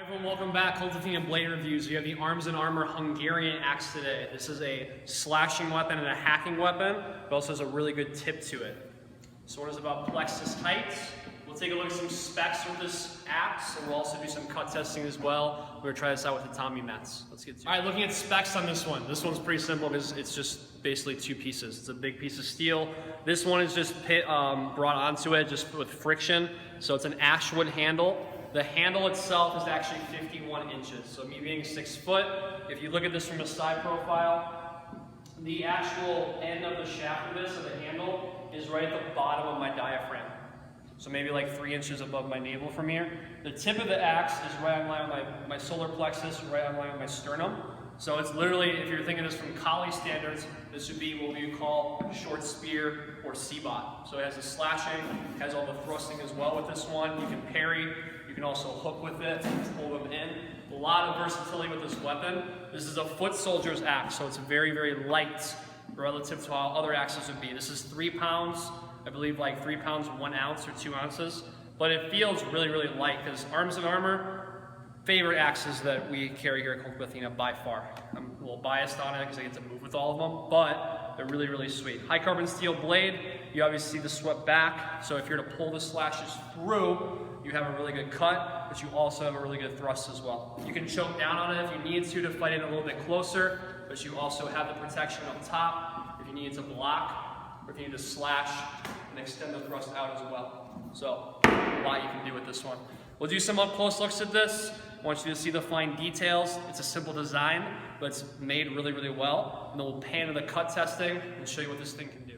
Everyone, welcome back. Kult of Athena Blade Reviews. We have the Arms and Armor Hungarian axe today. This is a slashing weapon and a hacking weapon, but also has a really good tip to it. This one is about plexus height. We'll take a look at some specs with this axe, and we'll also do some cut testing as well. We're going to try this out with the Tommy mats. Let's get to it. All right, looking at specs on this one. This one's pretty simple because it's just basically two pieces. It's a big piece of steel. This one is just brought onto it just with friction. So it's an ashwood handle. The handle itself is actually 51 inches. So me being 6 foot, if you look at this from a side profile, the actual end of the shaft of this, of the handle, is right at the bottom of my diaphragm. So maybe like 3 inches above my navel from here. The tip of the axe is right on line with my solar plexus, right on line with my sternum. So it's literally, if you're thinking this from Kali standards, this would be what we would call short spear or C-bot. So it has the slashing, has all the thrusting as well with this one. You can parry, you can also hook with it, pull them in. A lot of versatility with this weapon. This is a foot soldier's axe, so it's very, very light relative to how other axes would be. This is 3 pounds, I believe like 3 pounds, 1 ounce or 2 ounces. But it feels really, really light because Arms and Armor, favorite axes that we carry here at Kult of Athena by far. I'm a little biased on it because I get to move with all of them, but they're really, really sweet. High carbon steel blade, you obviously see the swept back, so if you're to pull the slashes through, you have a really good cut, but you also have a really good thrust as well. You can choke down on it if you need to fight it a little bit closer, but you also have the protection up top if you need to block, or if you need to slash and extend the thrust out as well. So, a lot you can do with this one. We'll do some up close looks at this. I want you to see the fine details. It's a simple design, but it's made really, really well. And then we'll pan to the cut testing and show you what this thing can do.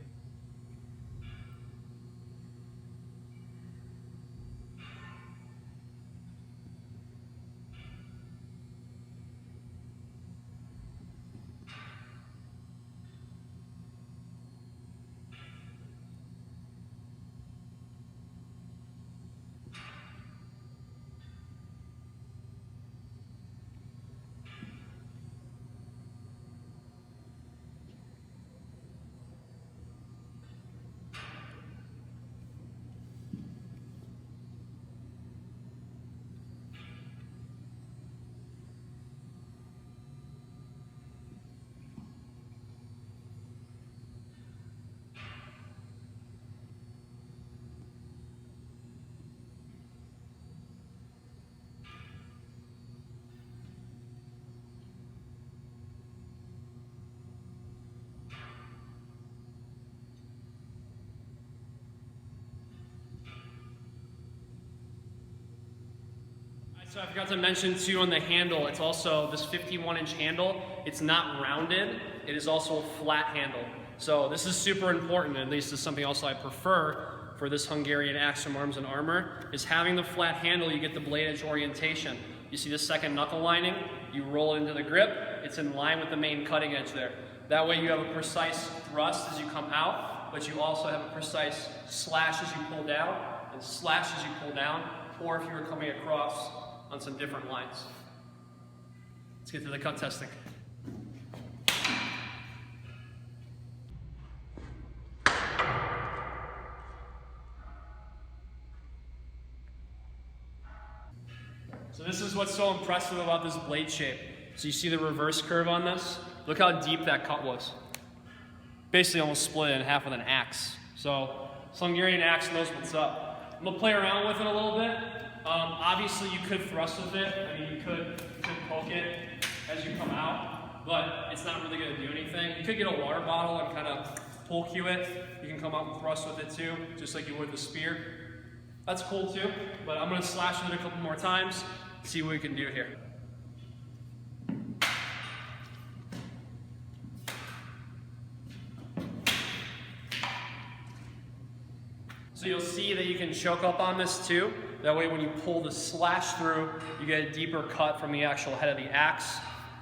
So I forgot to mention too on the handle, it's also this 51-inch handle. It's not rounded, it is also a flat handle. So this is super important, at least this is something else I prefer for this Hungarian axe from Arms and Armor, is having the flat handle, you get the blade edge orientation. You see the second knuckle lining, you roll it into the grip, it's in line with the main cutting edge there. That way you have a precise thrust as you come out, but you also have a precise slash as you pull down, and slash as you pull down, or if you were coming across on some different lines. Let's get to the cut testing. So this is what's so impressive about this blade shape. So you see the reverse curve on this? Look how deep that cut was. Basically almost split it in half with an axe. So this Hungarian axe knows what's up. I'm gonna play around with it a little bit. Obviously you could thrust with it, I mean you could poke it as you come out, but it's not really going to do anything. You could get a water bottle and kind of pull cue it. You can come out and thrust with it too, just like you would the spear. That's cool too, but I'm going to slash with it a couple more times, see what we can do here. So you'll see that you can choke up on this too. That way when you pull the slash through, you get a deeper cut from the actual head of the axe.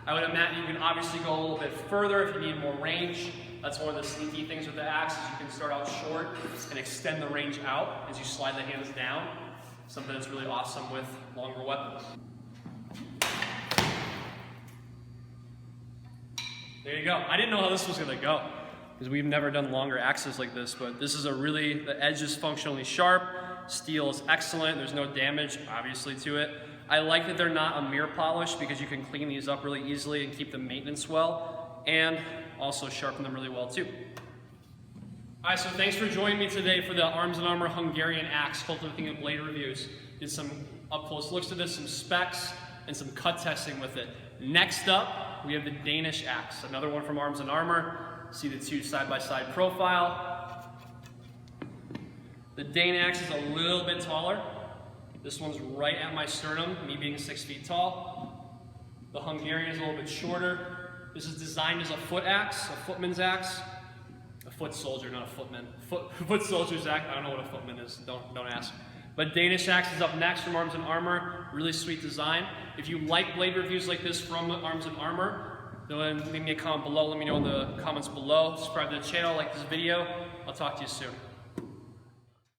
I would imagine you can obviously go a little bit further if you need more range. That's one of the sneaky things with the axe is you can start out short and extend the range out as you slide the hands down. Something that's really awesome with longer weapons. There you go. I didn't know how this was going to go because we've never done longer axes like this, but this is the edge is functionally sharp. Steel is excellent. There's no damage, obviously, to it. I like that they're not a mirror polish because you can clean these up really easily and keep them maintenance well, and also sharpen them really well too. Alright, so thanks for joining me today for the Arms & Armor Hungarian Axe Kult of Athena blade reviews. Did some up close looks at this, some specs, and some cut testing with it. Next up, we have the Danish axe, another one from Arms & Armor. See the two side-by-side profile. The Dane axe is a little bit taller. This one's right at my sternum, me being 6 feet tall. The Hungarian is a little bit shorter. This is designed as a foot axe, a footman's axe. A foot soldier, not a footman. Foot soldier's axe. I don't know what a footman is. Don't ask. But Danish axe is up next from Arms & Armor. Really sweet design. If you like blade reviews like this from Arms & Armor, then leave me a comment below. Let me know in the comments below. Subscribe to the channel, like this video. I'll talk to you soon.